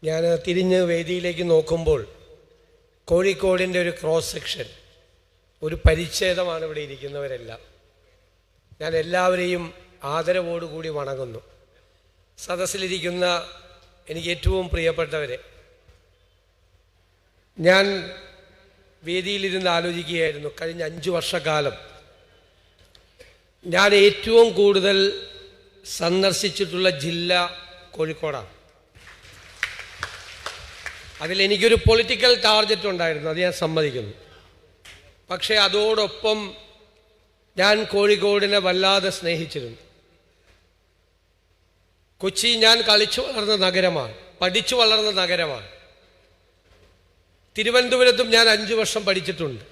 ഞാൻ തിരിഞ്ഞ് വേദിയിലേക്ക് നോക്കുമ്പോൾ കോഴിക്കോടിൻ്റെ ഒരു ക്രോസ് സെക്ഷൻ, ഒരു പരിച്ഛേദമാണ് ഇവിടെ ഇരിക്കുന്നവരെല്ലാം. ഞാൻ എല്ലാവരെയും ആദരവോടുകൂടി വണങ്ങുന്നു. സദസ്സിലിരിക്കുന്ന എനിക്ക് ഏറ്റവും പ്രിയപ്പെട്ടവരെ, ഞാൻ വേദിയിലിരുന്ന് ആലോചിക്കുകയായിരുന്നു. കഴിഞ്ഞ 5 വർഷക്കാലം ഞാൻ ഏറ്റവും കൂടുതൽ സന്ദർശിച്ചിട്ടുള്ള ജില്ല കോഴിക്കോടാണ്. അതിലെനിക്കൊരു പൊളിറ്റിക്കൽ ടാർഗറ്റ് ഉണ്ടായിരുന്നു, അത് ഞാൻ സമ്മതിക്കുന്നു. പക്ഷേ അതോടൊപ്പം ഞാൻ കോഴിക്കോടിനെ വല്ലാതെ സ്നേഹിച്ചിരുന്നു. കൊച്ചി ഞാൻ കളിച്ചു വളർന്ന നഗരമാണ്, പഠിച്ചു വളർന്ന നഗരമാണ്. തിരുവനന്തപുരത്തും ഞാൻ 5 വർഷം പഠിച്ചിട്ടുണ്ട്.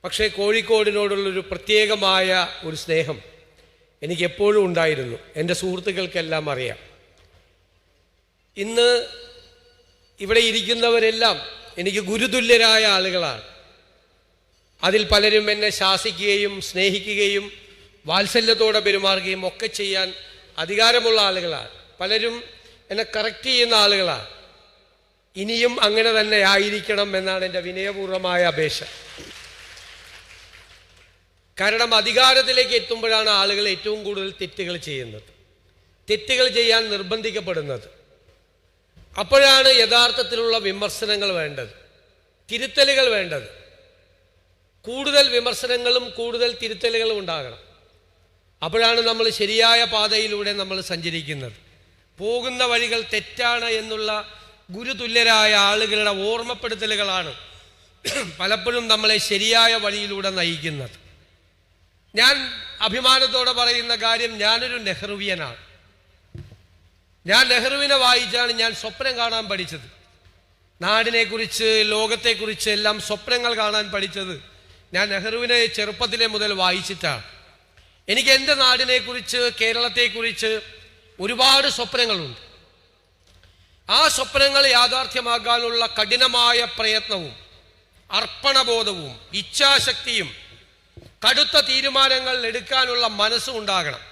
പക്ഷേ കോഴിക്കോടിനോടുള്ളൊരു പ്രത്യേകമായ ഒരു സ്നേഹം എനിക്ക് എപ്പോഴും ഉണ്ടായിരുന്നു. എൻ്റെ സുഹൃത്തുക്കൾക്കെല്ലാം അറിയാം. ഇന്ന് ഇവിടെ ഇരിക്കുന്നവരെല്ലാം എനിക്ക് ഗുരുതുല്യരായ ആളുകളാണ്. അതിൽ പലരും എന്നെ ശാസിക്കുകയും സ്നേഹിക്കുകയും വാത്സല്യത്തോടെ പെരുമാറുകയും ഒക്കെ ചെയ്യാൻ അധികാരമുള്ള ആളുകളാണ്. പലരും എന്നെ കറക്റ്റ് ചെയ്യുന്ന ആളുകളാണ്. ഇനിയും അങ്ങനെ തന്നെ ആയിരിക്കണം എന്നാണ് എൻ്റെ വിനയപൂർവമായ അപേക്ഷ. കാരണം അധികാരത്തിലേക്ക് എത്തുമ്പോഴാണ് ആളുകൾ ഏറ്റവും കൂടുതൽ തെറ്റുകൾ ചെയ്യുന്നത്, തെറ്റുകൾ ചെയ്യാൻ നിർബന്ധിക്കപ്പെടുന്നത്. അപ്പോഴാണ് യഥാർത്ഥത്തിലുള്ള വിമർശനങ്ങൾ വേണ്ടത്, തിരുത്തലുകൾ വേണ്ടത്. കൂടുതൽ വിമർശനങ്ങളും കൂടുതൽ തിരുത്തലുകളും ഉണ്ടാകണം. അപ്പോഴാണ് നമ്മൾ ശരിയായ പാതയിലൂടെ നമ്മൾ സഞ്ചരിക്കുന്നത്. പോകുന്ന വഴികൾ തെറ്റാണ് എന്നുള്ള ഗുരുതുല്യരായ ആളുകളുടെ ഓർമ്മപ്പെടുത്തലുകളാണ് പലപ്പോഴും നമ്മളെ ശരിയായ വഴിയിലൂടെ നയിക്കുന്നത്. ഞാൻ അഭിമാനത്തോടെ പറയുന്ന കാര്യം, ഞാനൊരു നെഹ്റുവിയനാണ്. ഞാൻ നെഹ്റുവിനെ വായിച്ചാണ് ഞാൻ സ്വപ്നം കാണാൻ പഠിച്ചത്. നാടിനെക്കുറിച്ച്, ലോകത്തെക്കുറിച്ച് എല്ലാം സ്വപ്നങ്ങൾ കാണാൻ പഠിച്ചത് ഞാൻ നെഹ്റുവിനെ ചെറുപ്പത്തിലെ മുതൽ വായിച്ചിട്ടാണ്. എനിക്ക് എൻ്റെ നാടിനെക്കുറിച്ച്, കേരളത്തെക്കുറിച്ച് ഒരുപാട് സ്വപ്നങ്ങളുണ്ട്. ആ സ്വപ്നങ്ങൾ യാഥാർത്ഥ്യമാക്കാനുള്ള കഠിനമായ പ്രയത്നവും അർപ്പണബോധവും ഇച്ഛാശക്തിയും കടുത്ത തീരുമാനങ്ങൾ എടുക്കാനുള്ള മനസ്സും ഉണ്ടാകണം.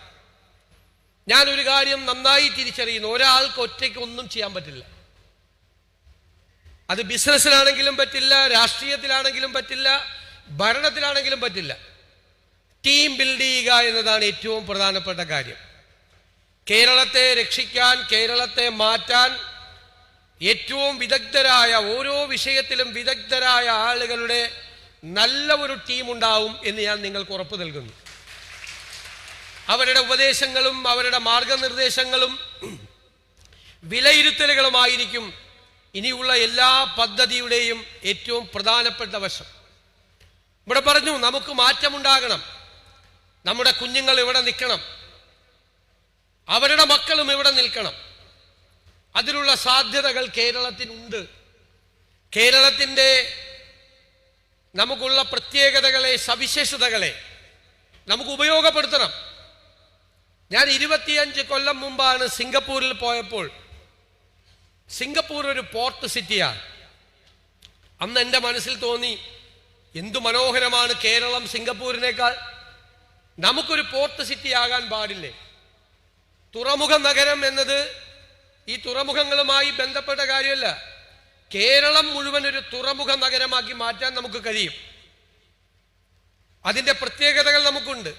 ഞാനൊരു കാര്യം നന്നായി തിരിച്ചറിയുന്നു, ഒരാൾക്ക് ഒറ്റയ്ക്ക് ഒന്നും ചെയ്യാൻ പറ്റില്ല. അത് ബിസിനസ്സിലാണെങ്കിലും പറ്റില്ല, രാഷ്ട്രീയത്തിലാണെങ്കിലും പറ്റില്ല, ഭരണത്തിലാണെങ്കിലും പറ്റില്ല. ടീം ബിൽഡ് ചെയ്യുക എന്നതാണ് ഏറ്റവും പ്രധാനപ്പെട്ട കാര്യം. കേരളത്തെ രക്ഷിക്കാൻ, കേരളത്തെ മാറ്റാൻ ഏറ്റവും വിദഗ്ധരായ, ഓരോ വിഷയത്തിലും വിദഗ്ധരായ ആളുകളുടെ നല്ല ഒരു ടീം ഉണ്ടാവും എന്ന് ഞാൻ നിങ്ങൾക്ക് ഉറപ്പ് നൽകുന്നു. അവരുടെ ഉപദേശങ്ങളും അവരുടെ മാർഗനിർദ്ദേശങ്ങളും വിലയിരുത്തലുകളുമായിരിക്കും ഇനിയുള്ള എല്ലാ പദ്ധതിയുടെയും ഏറ്റവും പ്രധാനപ്പെട്ട വശം. ഇവിടെ പറഞ്ഞു, നമുക്ക് മാറ്റമുണ്ടാകണം. നമ്മുടെ കുഞ്ഞുങ്ങൾ ഇവിടെ നിൽക്കണം, അവരുടെ മക്കളും ഇവിടെ നിൽക്കണം. അതിനുള്ള സാധ്യതകൾ കേരളത്തിനുണ്ട്. കേരളത്തിൻ്റെ നമുക്കുള്ള പ്രത്യേകതകളെ, സവിശേഷതകളെ നമുക്ക് ഉപയോഗപ്പെടുത്തണം. ഞാൻ 25 കൊല്ലം മുമ്പാണ് സിംഗപ്പൂരിൽ പോയപ്പോൾ, സിംഗപ്പൂർ ഒരു പോർട്ട് സിറ്റിയാണ്. അന്ന് എൻ്റെ മനസ്സിൽ തോന്നി, എന്തു മനോഹരമാണ് കേരളം സിംഗപ്പൂരിനേക്കാൾ. നമുക്കൊരു പോർട്ട് സിറ്റി ആകാൻ പാടില്ലേ? തുറമുഖ നഗരം എന്നത് ഈ തുറമുഖങ്ങളുമായി ബന്ധപ്പെട്ട കാര്യമല്ല. കേരളം മുഴുവൻ ഒരു തുറമുഖ നഗരമാക്കി മാറ്റാൻ നമുക്ക് കഴിയും. അതിൻ്റെ പ്രത്യേകതകൾ നമുക്കുണ്ട്.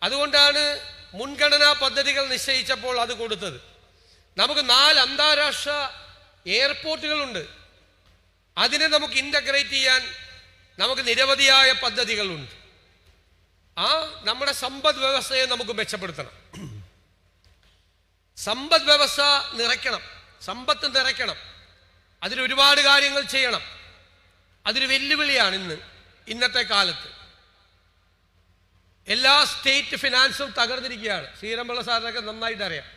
അതുകൊണ്ടാണ് മുൻഗണനാ പദ്ധതികൾ നിശ്ചയിച്ചപ്പോൾ അത് കൊടുത്തത്. നമുക്ക് 4 അന്താരാഷ്ട്ര എയർപോർട്ടുകളുണ്ട്. അതിനെ നമുക്ക് ഇൻ്റഗ്രേറ്റ് ചെയ്യാൻ നമുക്ക് നിരവധിയായ പദ്ധതികളുണ്ട്. നമ്മുടെ സമ്പദ് വ്യവസ്ഥയെ നമുക്ക് മെച്ചപ്പെടുത്തണം. സമ്പദ് വ്യവസ്ഥ നിറയ്ക്കണം, സമ്പത്ത് നിറയ്ക്കണം. അതിലൊരുപാട് കാര്യങ്ങൾ ചെയ്യണം. അതൊരു വെല്ലുവിളിയാണ് ഇന്നത്തെ കാലത്ത്. എല്ലാ സ്റ്റേറ്റ് ഫിനാൻസും തകർന്നിരിക്കുകയാണ്. ശ്രീരംപിള്ള സാറിനൊക്കെ നന്നായിട്ട് അറിയാം.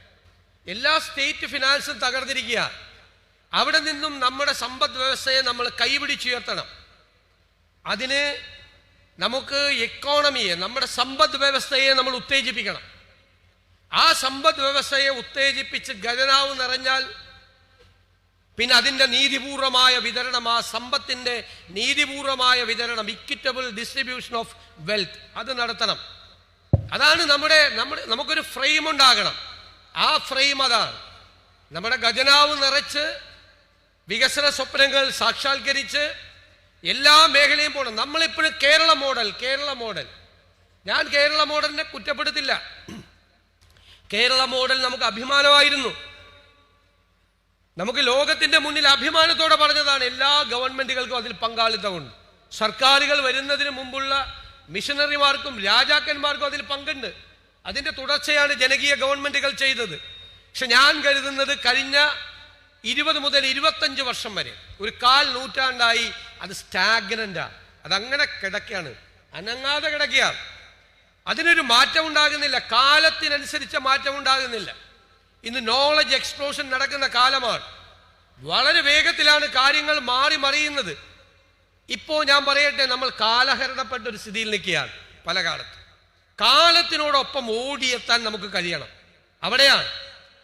എല്ലാ സ്റ്റേറ്റ് ഫിനാൻസും തകർന്നിരിക്കുകയാണ്. അവിടെ നിന്നും നമ്മുടെ സമ്പദ് വ്യവസ്ഥയെ നമ്മൾ കൈപിടിച്ചുയർത്തണം. അതിന് നമുക്ക് എക്കോണമിയെ, നമ്മുടെ സമ്പദ് വ്യവസ്ഥയെ നമ്മൾ ഉത്തേജിപ്പിക്കണം. ആ സമ്പദ് വ്യവസ്ഥയെ ഉത്തേജിപ്പിച്ച് ഖജനാവ് നിറഞ്ഞാൽ പിന്നെ അതിൻ്റെ നീതിപൂർവമായ വിതരണം, ആ സമ്പത്തിൻ്റെ നീതിപൂർവമായ വിതരണം, ഇക്വിറ്റബിൾ ഡിസ്ട്രിബ്യൂഷൻ ഓഫ് വെൽത്ത്, അത് നടത്തണം. അതാണ് നമുക്കൊരു ഫ്രെയിം ഉണ്ടാകണം. ആ ഫ്രെയിം അതാണ്. നമ്മുടെ ഖജനാവ് നിറച്ച് വികസന സ്വപ്നങ്ങൾ സാക്ഷാത്കരിച്ച് എല്ലാ മേഖലയും പോകണം. നമ്മളിപ്പോഴും കേരള മോഡൽ ഞാൻ കേരള മോഡലിനെ കുറ്റപ്പെടുത്തില്ല. കേരള മോഡൽ നമുക്ക് അഭിമാനമായിരുന്നു. നമുക്ക് ലോകത്തിന്റെ മുന്നിൽ അഭിമാനത്തോടെ പറഞ്ഞതാണ്. എല്ലാ ഗവൺമെന്റുകൾക്കും അതിൽ പങ്കാളിത്തമുണ്ട്. സർക്കാരുകൾ വരുന്നതിന് മുമ്പുള്ള മിഷണറിമാർക്കും രാജാക്കന്മാർക്കും അതിൽ പങ്കുണ്ട്. അതിന്റെ തുടർച്ചയാണ് ജനകീയ ഗവൺമെന്റുകൾ ചെയ്തത്. പക്ഷെ ഞാൻ കരുതുന്നത് കഴിഞ്ഞ 20 മുതൽ 25 വർഷം വരെ ഒരു 1/4 നൂറ്റാണ്ടായി അത് സ്റ്റാഗ്നന്റാണ്. അതങ്ങനെ കിടക്കുകയാണ്, അനങ്ങാതെ കിടക്കുകയാണ്. അതിനൊരു മാറ്റം ഉണ്ടാകുന്നില്ല, കാലത്തിനനുസരിച്ച മാറ്റം ഉണ്ടാകുന്നില്ല. ഇന്ന് നോളജ് എക്സ്പ്ലോഷൻ നടക്കുന്ന കാലമാണ്. വളരെ വേഗത്തിലാണ് കാര്യങ്ങൾ മാറി മറിയുന്നത്. ഇപ്പോൾ ഞാൻ പറയട്ടെ, നമ്മൾ കാലഹരണപ്പെട്ട ഒരു സ്ഥിതിയിൽ നിൽക്കുകയാണ്. പല കാലത്തും കാലത്തിനോടൊപ്പം ഓടിയെത്താൻ നമുക്ക് കഴിയണം. അവിടെയാണ്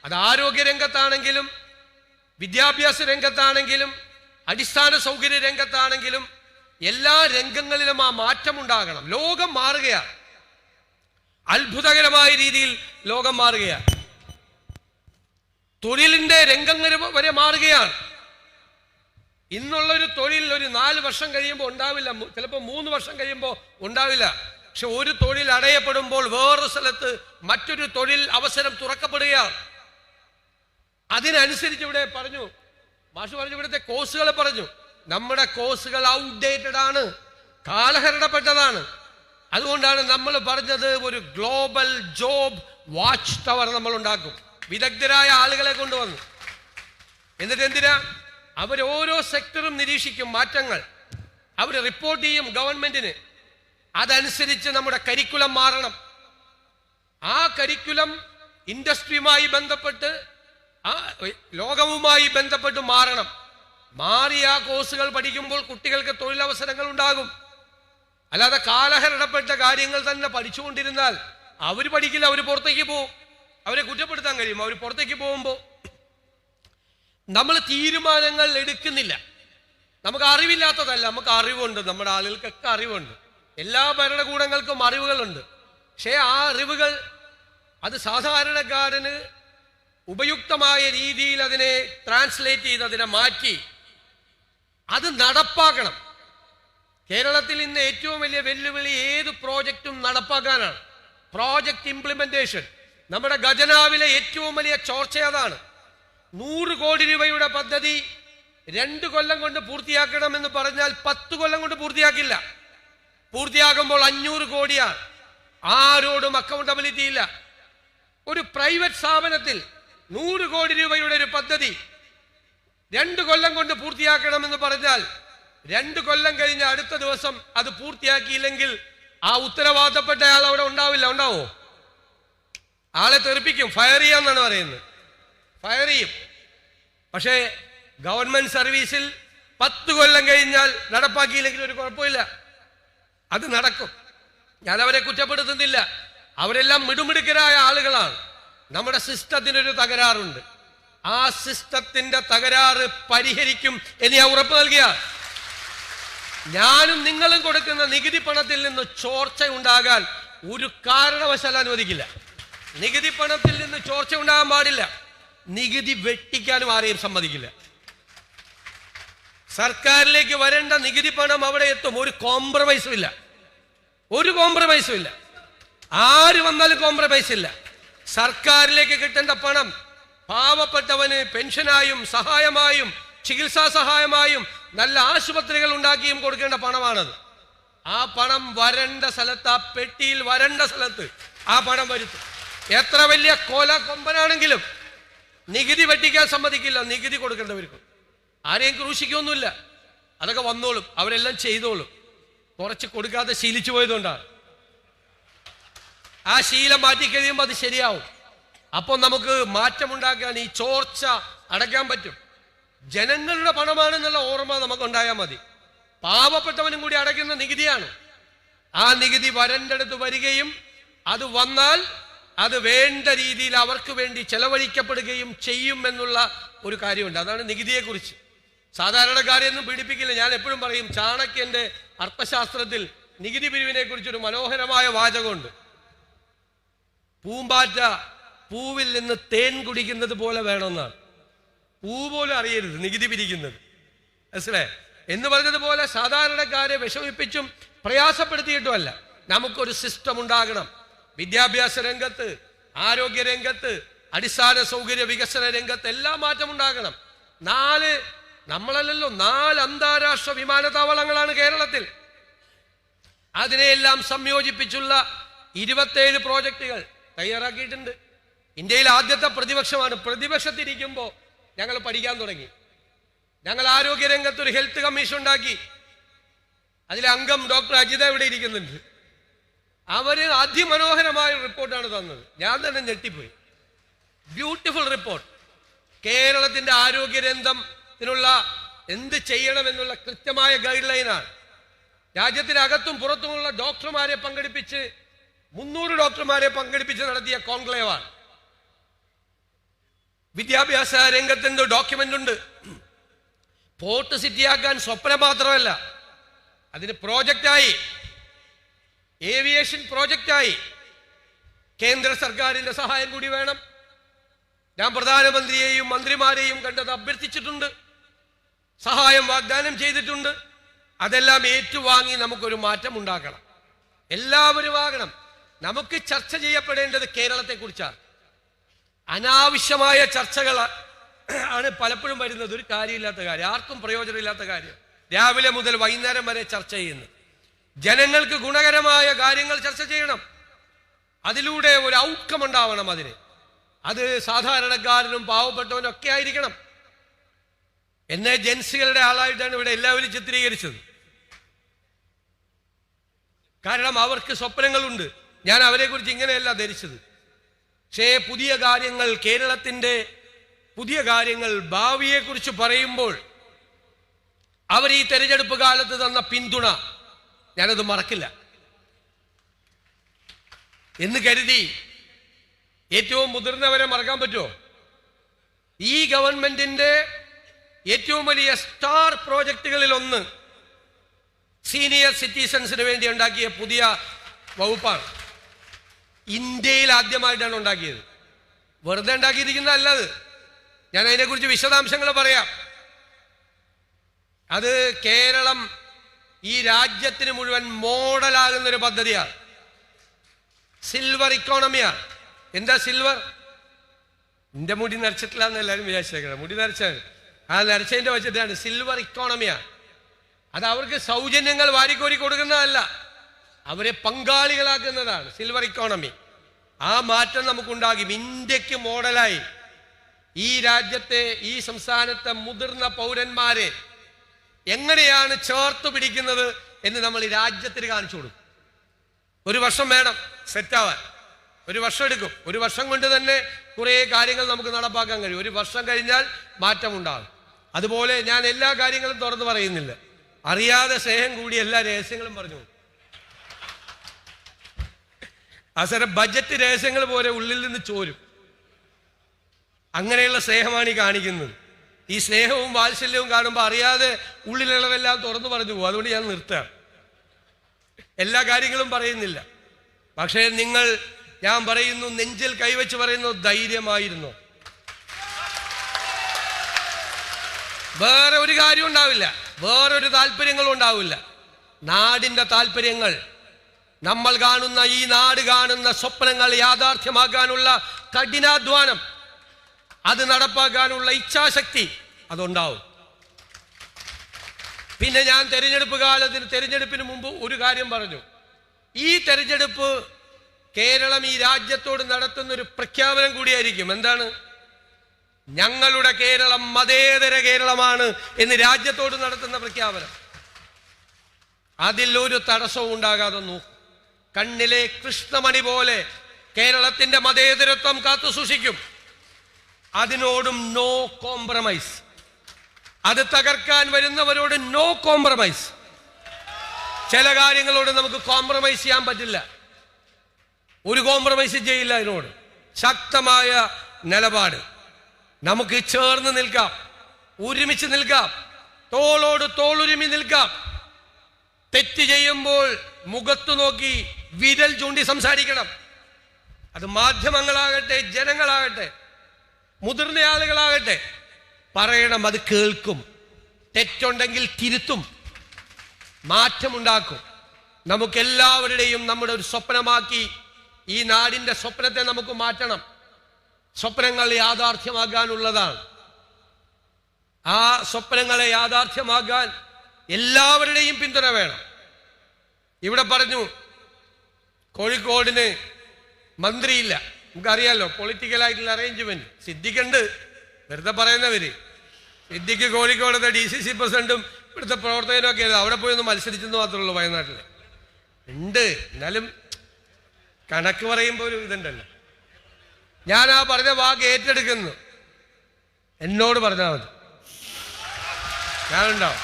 അത് ആരോഗ്യ രംഗത്താണെങ്കിലും വിദ്യാഭ്യാസ രംഗത്താണെങ്കിലും അടിസ്ഥാന സൗകര്യ രംഗത്താണെങ്കിലും എല്ലാ രംഗങ്ങളിലും ആ മാറ്റം ഉണ്ടാകണം. ലോകം മാറുകയാണ്, അത്ഭുതകരമായ രീതിയിൽ ലോകം മാറുകയാണ്. തൊഴിലിന്റെ രംഗങ്ങൾ വരെ മാറുകയാണ്. ഇന്നുള്ളൊരു തൊഴിൽ ഒരു 4 വർഷം കഴിയുമ്പോൾ ഉണ്ടാവില്ല, ചിലപ്പോൾ 3 വർഷം കഴിയുമ്പോൾ ഉണ്ടാവില്ല. പക്ഷെ ഒരു തൊഴിൽ അടയപ്പെടുമ്പോൾ വേറൊരു സ്ഥലത്ത് മറ്റൊരു തൊഴിൽ അവസരം തുറക്കപ്പെടുകയാണ്. അതിനനുസരിച്ച് ഇവിടെ പറഞ്ഞു, മാഷ് പറഞ്ഞു, ഇവിടുത്തെ കോഴ്സുകൾ പറഞ്ഞു, നമ്മുടെ കോഴ്സുകൾ ഔട്ട്ഡേറ്റഡ് ആണ്, കാലഹരണപ്പെട്ടതാണ്. അതുകൊണ്ടാണ് നമ്മൾ പറഞ്ഞത് ഒരു ഗ്ലോബൽ ജോബ് വാച്ച് ടവർ നമ്മൾ ഉണ്ടാക്കും. വിദഗ്ധരായ ആളുകളെ കൊണ്ടുവന്നു. എന്നിട്ട് എന്തിനാ? അവർ ഓരോ സെക്ടറും നിരീക്ഷിക്കും മാറ്റങ്ങൾ, അവർ റിപ്പോർട്ട് ചെയ്യും ഗവൺമെന്റിന്. അതനുസരിച്ച് നമ്മുടെ കരിക്കുലം മാറണം. ആ കരിക്കുലം ഇൻഡസ്ട്രിയുമായി ബന്ധപ്പെട്ട് ലോകവുമായി ബന്ധപ്പെട്ട് മാറണം. മാറി ആ കോഴ്സുകൾ പഠിക്കുമ്പോൾ കുട്ടികൾക്ക് തൊഴിലവസരങ്ങൾ ഉണ്ടാകും. അല്ലാതെ കാലഹരണപ്പെട്ട കാര്യങ്ങൾ തന്നെ പഠിച്ചുകൊണ്ടിരുന്നാൽ അവർ പഠിക്കില്ല, അവർ പുറത്തേക്ക് പോകും. അവരെ കുറ്റപ്പെടുത്താൻ കഴിയും. അവർ പുറത്തേക്ക് പോകുമ്പോൾ നമ്മൾ തീരുമാനങ്ങൾ എടുക്കുന്നില്ല. നമുക്ക് അറിവില്ലാത്തതല്ല, നമുക്ക് അറിവുണ്ട്. നമ്മുടെ ആളുകൾക്കൊക്കെ അറിവുണ്ട്. എല്ലാ ഭരണകൂടങ്ങൾക്കും അറിവുകളുണ്ട്. പക്ഷേ ആ അറിവുകൾ അത് സാധാരണക്കാരന് ഉപയുക്തമായ രീതിയിൽ അതിനെ ട്രാൻസ്ലേറ്റ് ചെയ്ത് അതിനെ മാറ്റി അത് നടപ്പാക്കണം. കേരളത്തിൽ ഇന്ന് ഏറ്റവും വലിയ വെല്ലുവിളി ഏത് പ്രോജക്റ്റും നടപ്പാക്കാനാണ്. പ്രോജക്റ്റ് ഇംപ്ലിമെന്റേഷൻ നമ്മുടെ ഖജനാവിലെ ഏറ്റവും വലിയ ചോർച്ച അതാണ്. 100 കോടി രൂപയുടെ പദ്ധതി 2 കൊല്ലം കൊണ്ട് പൂർത്തിയാക്കണമെന്ന് പറഞ്ഞാൽ 10 കൊല്ലം കൊണ്ട് പൂർത്തിയാക്കില്ല. പൂർത്തിയാകുമ്പോൾ 500 കോടിയാണ്. ആരോടും അക്കൗണ്ടബിലിറ്റി ഇല്ല. ഒരു പ്രൈവറ്റ് സ്ഥാപനത്തിൽ 100 കോടി രൂപയുടെ ഒരു പദ്ധതി 2 കൊല്ലം കൊണ്ട് പൂർത്തിയാക്കണമെന്ന് പറഞ്ഞാൽ 2 കൊല്ലം കഴിഞ്ഞ അടുത്ത ദിവസം അത് പൂർത്തിയാക്കിയില്ലെങ്കിൽ ആ ഉത്തരവാദപ്പെട്ട ആൾ അവിടെ ഉണ്ടാവില്ല. ഉണ്ടാവോ? ആളെ തെറിപ്പിക്കും, ഫയർ ചെയ്യാന്നാണ് പറയുന്നത്. ഫയർ ചെയ്യും. പക്ഷേ ഗവൺമെന്റ് സർവീസിൽ 10 കൊല്ലം കഴിഞ്ഞാൽ നടപ്പാക്കിയില്ലെങ്കിൽ ഒരു കുഴപ്പമില്ല, അത് നടക്കും. ഞാൻ അവരെ കുറ്റപ്പെടുത്തുന്നില്ല. അവരെല്ലാം മിടുമിടുക്കരായ ആളുകളാണ്. നമ്മുടെ സിസ്റ്റത്തിനൊരു തകരാറുണ്ട്. ആ സിസ്റ്റത്തിന്റെ തകരാറ് പരിഹരിക്കും എന്ന് ഞാൻ ഉറപ്പ് നൽകിയ. ഞാനും നിങ്ങളും കൊടുക്കുന്ന നികുതി പണത്തിൽ നിന്ന് ചോർച്ച ഉണ്ടാകാൻ ഒരു കാരണവശാലും അനുവദിക്കില്ല. നികുതി പണത്തിൽ നിന്ന് ചോർച്ച ഉണ്ടാകാൻ പാടില്ല. നികുതി വെട്ടിക്കാനും ആരെയും സമ്മതിക്കില്ല. സർക്കാരിലേക്ക് വരേണ്ട നികുതി പണം അവിടെ എത്തും. ഒരു കോംപ്രമൈസും ഇല്ല, ഒരു കോംപ്രമൈസും ഇല്ല. ആര് വന്നാലും കോംപ്രമൈസ് ഇല്ല. സർക്കാരിലേക്ക് കിട്ടേണ്ട പണം പാവപ്പെട്ടവന് പെൻഷനായും സഹായമായും ചികിത്സാ സഹായമായും നല്ല ആശുപത്രികൾ ഉണ്ടാക്കിയും കൊടുക്കേണ്ട പണമാണത്. ആ പണം വരേണ്ട സ്ഥലത്ത്, ആ പെട്ടിയിൽ വരേണ്ട സ്ഥലത്ത് ആ പണം വരുത്തും. എത്ര വലിയ കൊമ്പനാണെങ്കിലും നികുതി വെട്ടിക്കാൻ സമ്മതിക്കില്ല. നികുതി കൊടുക്കേണ്ടവർക്ക് ആരെയും ക്രൂശിക്കൊന്നുമില്ല. അതൊക്കെ വന്നോളും, അവരെല്ലാം ചെയ്തോളും. കുറച്ച് കൊടുക്കാതെ ശീലിച്ചു പോയതുകൊണ്ടാണ്. ആ ശീലം മാറ്റി കഴിയുമ്പോൾ അത് ശരിയാവും. അപ്പോൾ നമുക്ക് മാറ്റമുണ്ടാക്കാൻ, ഈ ചോർച്ച അടയ്ക്കാൻ പറ്റും. ജനങ്ങളുടെ പണമാണെന്നുള്ള ഓർമ്മ നമുക്കുണ്ടായാൽ മതി. പാവപ്പെട്ടവനും കൂടി അടയ്ക്കുന്ന നികുതിയാണ്. ആ നികുതി വരേണ്ടടുത്ത് വരികയും അത് വന്നാൽ അത് വേണ്ട രീതിയിൽ അവർക്ക് വേണ്ടി ചെലവഴിക്കപ്പെടുകയും ചെയ്യും എന്നുള്ള ഒരു കാര്യമുണ്ട്. അതാണ് നികുതിയെക്കുറിച്ച്. സാധാരണക്കാരെയൊന്നും പീഡിപ്പിക്കില്ല. ഞാൻ എപ്പോഴും പറയും, ചാണക്യന്റെ അർത്ഥശാസ്ത്രത്തിൽ നികുതി പിരിവിനെ കുറിച്ചൊരു മനോഹരമായ വാചകമുണ്ട്. പൂമ്പാറ്റ പൂവിൽ നിന്ന് തേൻ കുടിക്കുന്നത് പോലെ വേണമെന്നാണ്. പൂ പോലും അറിയരുത് നികുതി പിരിക്കുന്നത്. മനസ്സിലേ? എന്ന് പറഞ്ഞതുപോലെ സാധാരണക്കാരെ വിഷമിപ്പിച്ചും പ്രയാസപ്പെടുത്തിയിട്ടുമല്ല. നമുക്കൊരു സിസ്റ്റം ഉണ്ടാകണം. വിദ്യാഭ്യാസ രംഗത്ത്, ആരോഗ്യ രംഗത്ത്, അടിസ്ഥാന സൗകര്യ വികസന രംഗത്ത് എല്ലാം മാറ്റം ഉണ്ടാകണം. 4 അന്താരാഷ്ട്ര വിമാനത്താവളങ്ങളാണ് കേരളത്തിൽ. അതിനെയെല്ലാം സംയോജിപ്പിച്ചുള്ള 27 പ്രോജക്റ്റുകൾ തയ്യാറാക്കിയിട്ടുണ്ട്. ഇന്ത്യയിൽ ആദ്യത്തെ പ്രതിപക്ഷമാണ്. പ്രതിപക്ഷത്തിരിക്കുമ്പോൾ ഞങ്ങൾ പഠിക്കാൻ തുടങ്ങി. ഞങ്ങൾ ആരോഗ്യ രംഗത്ത് ഒരു ഹെൽത്ത് കമ്മീഷൻ ഉണ്ടാക്കി. അതിലെ അംഗം ഡോക്ടർ അജിത ഇവിടെ ഇരിക്കുന്നുണ്ട്. അവര് അതിമനോഹരമായ റിപ്പോർട്ടാണ് തന്നത്. ഞാൻ തന്നെ ഞെട്ടിപ്പോയി. Beautiful report. കേരളത്തിന്റെ ആരോഗ്യ രംഗത്തിനുള്ള എന്ത് ചെയ്യണമെന്നുള്ള കൃത്യമായ ഗൈഡ് ലൈനാണ്. രാജ്യത്തിനകത്തും പുറത്തുമുള്ള ഡോക്ടർമാരെ പങ്കെടുപ്പിച്ച് 300 ഡോക്ടർമാരെ പങ്കെടുപ്പിച്ച് നടത്തിയ കോൺക്ലേവാണ്. വിദ്യാഭ്യാസ രംഗത്തിന്റെ ഡോക്യുമെന്റ് ഉണ്ട്. പോർട്ട് സിറ്റിയാക്കാൻ സ്വപ്നം മാത്രമല്ല, അതിന് പ്രോജക്റ്റായി, ഏവിയേഷൻ പ്രോജക്റ്റായി. കേന്ദ്ര സർക്കാരിന്റെ സഹായം കൂടി വേണം. ഞാൻ പ്രധാനമന്ത്രിയെയും മന്ത്രിമാരെയും കണ്ടത് അഭ്യർത്ഥിച്ചിട്ടുണ്ട്, സഹായം വാഗ്ദാനം ചെയ്തിട്ടുണ്ട്. അതെല്ലാം ഏറ്റുവാങ്ങി നമുക്കൊരു മാറ്റം ഉണ്ടാക്കണം. എല്ലാവരും ആകണം. നമുക്ക് ചർച്ച ചെയ്യപ്പെടേണ്ടത് കേരളത്തെക്കുറിച്ചാണ്. അനാവശ്യമായ ചർച്ചകൾ ആണ് പലപ്പോഴും വരുന്നത്. ഒരു കാര്യമില്ലാത്ത കാര്യം, ആർക്കും പ്രയോജനമില്ലാത്ത കാര്യം. രാവിലെ മുതൽ വൈകുന്നേരം വരെ ചർച്ച ചെയ്യുന്നു. ജനങ്ങൾക്ക് ഗുണകരമായ കാര്യങ്ങൾ ചർച്ച ചെയ്യണം. അതിലൂടെ ഒരു ഔട്ട്കം ഉണ്ടാവണം. അത് സാധാരണക്കാരനും പാവപ്പെട്ടവനും ഒക്കെ ആയിരിക്കണം. എന്നെ ജൻസികളുടെ ആളായിട്ടാണ് ഇവിടെ എല്ലാവരും ചിത്രീകരിച്ചത്. കാരണം അവർക്ക് സ്വപ്നങ്ങളുണ്ട്. ഞാൻ അവരെ കുറിച്ച് ഇങ്ങനെയല്ല ധരിച്ചത്. പക്ഷേ പുതിയ കാര്യങ്ങൾ, കേരളത്തിന്റെ പുതിയ കാര്യങ്ങൾ, ഭാവിയെക്കുറിച്ച് പറയുമ്പോൾ അവർ ഈ തെരഞ്ഞെടുപ്പ് കാലത്ത് തന്ന പിന്തുണ ഞാനത് മറക്കില്ല എന്ന് കരുതി ഏറ്റവും മുതിർന്നവരെ മറക്കാൻ പറ്റുമോ? ഈ ഗവൺമെന്റിന്റെ ഏറ്റവും വലിയ സ്റ്റാർ പ്രോജക്റ്റുകളിൽ ഒന്ന് സീനിയർ സിറ്റിസൺസിന് വേണ്ടി ഉണ്ടാക്കിയ പുതിയ വകുപ്പാണ്. ഇന്ത്യയിൽ ആദ്യമായിട്ടാണ് ഉണ്ടാക്കിയത്. വെറുതെ ഉണ്ടാക്കിയിരിക്കുന്നതല്ലത്. ഞാൻ അതിനെക്കുറിച്ച് വിശദാംശങ്ങൾ പറയാം. അത് കേരളം ഈ രാജ്യത്തിന് മുഴുവൻ മോഡലാകുന്ന ഒരു പദ്ധതിയാണ്. സിൽവർ ഇക്കോണമിയാണ്. എന്താ സിൽവർ? എന്റെ മുടി നരച്ചിട്ടില്ല എന്ന് എല്ലാവരും വിചാരിച്ചേക്കണം. മുടി നരച്ചാണ്. ആ നരച്ചതിന്റെ വെച്ചിട്ടാണ്. സിൽവർ ഇക്കോണമിയാണ്. അത് അവർക്ക് സൗജന്യങ്ങൾ വാരിക്കോരി കൊടുക്കുന്നതല്ല, അവരെ പങ്കാളികളാക്കുന്നതാണ് സിൽവർ ഇക്കോണമി. ആ മാറ്റം നമുക്കുണ്ടാകും. ഇന്ത്യക്ക് മോഡലായി ഈ രാജ്യത്തെ, ഈ സംസ്ഥാനത്തെ മുതിർന്ന പൗരന്മാരെ എങ്ങനെയാണ് ചേർത്ത് പിടിക്കുന്നത് എന്ന് നമ്മൾ ഈ രാജ്യത്തിന് കാണിച്ചു കൊടുക്കും. 1 വർഷം വേണം സെറ്റാവാൻ. 1 വർഷം എടുക്കും. 1 വർഷം കൊണ്ട് തന്നെ കുറേ കാര്യങ്ങൾ നമുക്ക് നടപ്പാക്കാൻ കഴിയും. 1 വർഷം കഴിഞ്ഞാൽ മാറ്റമുണ്ടാകും. അതുപോലെ ഞാൻ എല്ലാ കാര്യങ്ങളും തുറന്നു പറയുന്നില്ല. അറിയാതെ സ്നേഹം കൂടി എല്ലാ രഹസ്യങ്ങളും പറഞ്ഞു. അവസരം ബജറ്റ് രഹസ്യങ്ങൾ പോലെ ഉള്ളിൽ നിന്ന് ചോരും. അങ്ങനെയുള്ള സ്നേഹമാണ് ഈ കാണിക്കുന്നത്. ഈ സ്നേഹവും വാത്സല്യവും കാണുമ്പോൾ അറിയാതെ ഉള്ളിലുള്ളതെല്ലാം തുറന്നു പറഞ്ഞു പോകും. അതുകൊണ്ട് ഞാൻ നിർത്താം. എല്ലാ കാര്യങ്ങളും പറയുന്നില്ല. പക്ഷേ ഞാൻ പറയുന്നു, നെഞ്ചിൽ കൈവച്ച് പറയുന്നു, ധൈര്യമായിരുന്നു. വേറെ ഒരു കാര്യം ഉണ്ടാവില്ല, വേറൊരു താല്പര്യങ്ങളും ഉണ്ടാവില്ല. നാടിന്റെ താല്പര്യങ്ങൾ, നമ്മൾ കാണുന്ന ഈ നാട് കാണുന്ന സ്വപ്നങ്ങൾ യാഥാർത്ഥ്യമാക്കാനുള്ള കഠിനാധ്വാനം, അത് നടപ്പാക്കാനുള്ള ഇച്ഛാശക്തി അതുണ്ടാവും. പിന്നെ ഞാൻ തെരഞ്ഞെടുപ്പിന് മുമ്പ് ഒരു കാര്യം പറഞ്ഞു. ഈ തെരഞ്ഞെടുപ്പ് കേരളം ഈ രാജ്യത്തോട് നടത്തുന്ന ഒരു പ്രഖ്യാപനം കൂടിയായിരിക്കും. എന്താണ്? ഞങ്ങളുടെ കേരളം മതേതര കേരളമാണ് എന്ന് രാജ്യത്തോട് നടത്തുന്ന പ്രഖ്യാപനം. അതിൽ ഒരു തടസ്സവും ഉണ്ടാകാതെ നോക്കും. കണ്ണിലെ കൃഷ്ണമണി പോലെ കേരളത്തിന്റെ മതേതരത്വം കാത്തു സൂക്ഷിക്കും. അതിനോടും നോ കോംപ്രമൈസ്. അത് തകർക്കാൻ വരുന്നവരോട് നോ കോംപ്രമൈസ്. ചില കാര്യങ്ങളോട് നമുക്ക് കോംപ്രമൈസ് ചെയ്യാൻ പറ്റില്ല. ഒരു കോംപ്രമൈസ് ചെയ്യില്ല. അതിനോട് ശക്തമായ നിലപാട്. നമുക്ക് ചേർന്ന് നിൽക്കാം, ഒരുമിച്ച് നിൽക്കാം, തോളോട് തോളുരുമി നിൽക്കാം. തെറ്റ് ചെയ്യുമ്പോൾ മുഖത്തു നോക്കി വിരൽ ചൂണ്ടി സംസാരിക്കണം. അത് മാധ്യമങ്ങളാകട്ടെ, ജനങ്ങളാകട്ടെ, മുതിർന്ന ആളുകളാകട്ടെ, പറയണം, അത് കേൾക്കും. തെറ്റുണ്ടെങ്കിൽ തിരുത്തും, മാറ്റമുണ്ടാക്കും. നമുക്കെല്ലാവരുടെയും നമ്മുടെ ഒരു സ്വപ്നമാക്കി ഈ നാടിന്റെ സ്വപ്നത്തെ നമുക്ക് മാറ്റണം. സ്വപ്നങ്ങൾ യാഥാർത്ഥ്യമാകാനുള്ളതാണ്. ആ സ്വപ്നങ്ങളെ യാഥാർത്ഥ്യമാകാൻ എല്ലാവരുടെയും പിന്തുണ വേണം. ഇവിടെ പറഞ്ഞു കോഴിക്കോടിന് മന്ത്രിയില്ല. നമുക്കറിയാലോ പൊളിറ്റിക്കലായിട്ടുള്ള അറേഞ്ച്മെന്റ്. സിദ്ദിഖുണ്ട്, വെറുതെ പറയുന്നവര്. സിദ്ദിഖ് കോഴിക്കോടത്തെ DCC പ്രസിഡന്റും ഇവിടുത്തെ പ്രവർത്തകനും ഒക്കെ അവിടെ പോയി ഒന്ന് മത്സരിച്ചെന്ന് മാത്രമേ ഉള്ളൂ. വയനാട്ടില് ഉണ്ട്, എന്നാലും കണക്ക് പറയുമ്പോൾ ഒരു ഇതുണ്ടല്ലോ. ഞാൻ ആ പറഞ്ഞ വാക്ക് ഏറ്റെടുക്കുന്നു. എന്നോട് പറഞ്ഞാൽ മതി, ഞാനുണ്ടാവും.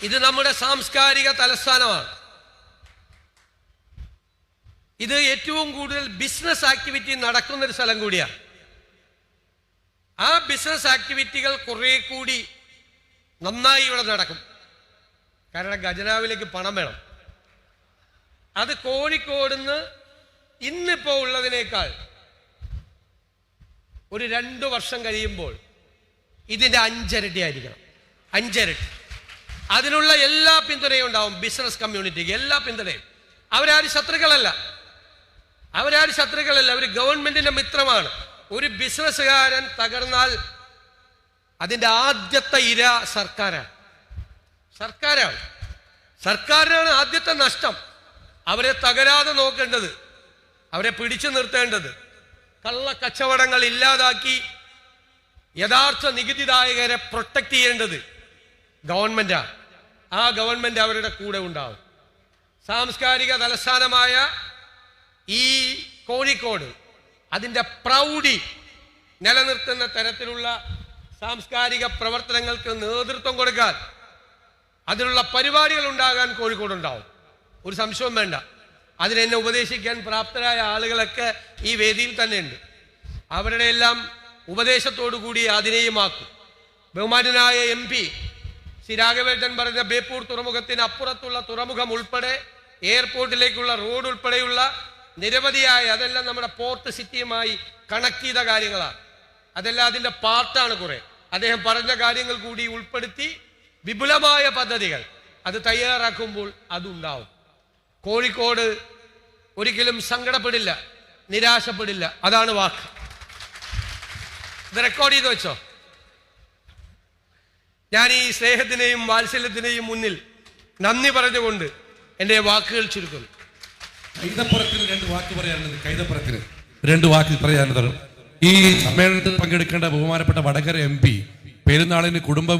ഇത് നമ്മുടെ സാംസ്കാരിക തലസ്ഥാനമാണ്. ഇത് ഏറ്റവും കൂടുതൽ ബിസിനസ് ആക്ടിവിറ്റി നടക്കുന്നൊരു സ്ഥലം കൂടിയാണ്. ആ ബിസിനസ് ആക്ടിവിറ്റികൾ കുറെ കൂടി നന്നായി ഇവിടെ നടക്കും. കാരണം ഖജനാവിലേക്ക് പണം വേണം. അത് കോഴിക്കോടുന്ന് ഇന്നിപ്പോൾ ഉള്ളതിനേക്കാൾ ഒരു 2 വർഷം കഴിയുമ്പോൾ ഇതിൻ്റെ 5 ഇരട്ടി ആയിരിക്കണം. 5 ഇരട്ടി. അതിനുള്ള എല്ലാ പിന്തുണയും ഉണ്ടാവും ബിസിനസ് കമ്മ്യൂണിറ്റിക്ക്, എല്ലാ പിന്തുണയും. അവരാരും ശത്രുക്കളല്ല, അവർ ഗവൺമെന്റിന്റെ മിത്രമാണ്. ഒരു ബിസിനസ്സുകാരൻ തകർന്നാൽ അതിൻ്റെ ആദ്യത്തെ ഇര സർക്കാരാണ് ആദ്യത്തെ നഷ്ടം. അവരെ തകരാതെ നോക്കേണ്ടത്, അവരെ പിടിച്ചു നിർത്തേണ്ടത്, കള്ളക്കച്ചവടങ്ങൾ ഇല്ലാതാക്കി യഥാർത്ഥ നികുതിദായകരെ പ്രൊട്ടക്ട് ചെയ്യേണ്ടത് ഗവൺമെന്റാണ്. ആ ഗവൺമെന്റ് അവരുടെ കൂടെ ഉണ്ടാവും. സാംസ്കാരിക തലസ്ഥാനമായ ഈ കോഴിക്കോട് അതിൻ്റെ പ്രൗഢി നിലനിർത്തുന്ന തരത്തിലുള്ള സാംസ്കാരിക പ്രവർത്തനങ്ങൾക്ക് നേതൃത്വം കൊടുക്കാൻ, അതിനുള്ള പരിപാടികൾ ഉണ്ടാകാൻ കോഴിക്കോടുണ്ടാവും. ഒരു സംശയവും വേണ്ട. അതിനെന്നെ ഉപദേശിക്കാൻ പ്രാപ്തരായ ആളുകളൊക്കെ ഈ വേദിയിൽ തന്നെയുണ്ട്. അവരുടെ എല്ലാം ഉപദേശത്തോടു കൂടി അതിനെയുമാക്കും. ബഹുമാന്യനായ MP ശ്രീ രാഘവേട്ടൻ പറഞ്ഞ ബേപ്പൂർ തുറമുഖത്തിന് അപ്പുറത്തുള്ള തുറമുഖം ഉൾപ്പെടെ എയർപോർട്ടിലേക്കുള്ള റോഡ് ഉൾപ്പെടെയുള്ള നിരവധിയായ, അതെല്ലാം നമ്മുടെ പോർട്ട് സിറ്റിയുമായി കണക്ട് ചെയ്ത കാര്യങ്ങളാണ്. അതെല്ലാം അതിൻ്റെ പാർട്ടാണ്. കുറെ അദ്ദേഹം പറഞ്ഞ കാര്യങ്ങൾ കൂടി ഉൾപ്പെടുത്തി വിപുലമായ പദ്ധതികൾ അത് തയ്യാറാക്കുമ്പോൾ അതുണ്ടാവും. കോഴിക്കോട് ഒരിക്കലും സങ്കടപ്പെടില്ല, നിരാശപ്പെടില്ല. അതാണ് വാക്ക്. ഇത് റെക്കോർഡ് ചെയ്ത് വെച്ചോ. ഞാൻ ഈ സ്നേഹത്തിനെയും വാത്സല്യത്തിനെയും മുന്നിൽ നന്ദി പറഞ്ഞുകൊണ്ട് എൻ്റെ വാക്കുകൾ ചുരുക്കുന്നു. കൈതപ്പുറത്തിന് 2 വാക്ക് പറയാനുള്ളത്. കൈതപ്പുറത്തിന് 2 വാക്ക് പറയാനുള്ളത്. ഈ സമ്മേളനത്തിൽ പങ്കെടുക്കേണ്ട ബഹുമാനപ്പെട്ട വടകര MP പെരുന്നാളിന് കുടുംബ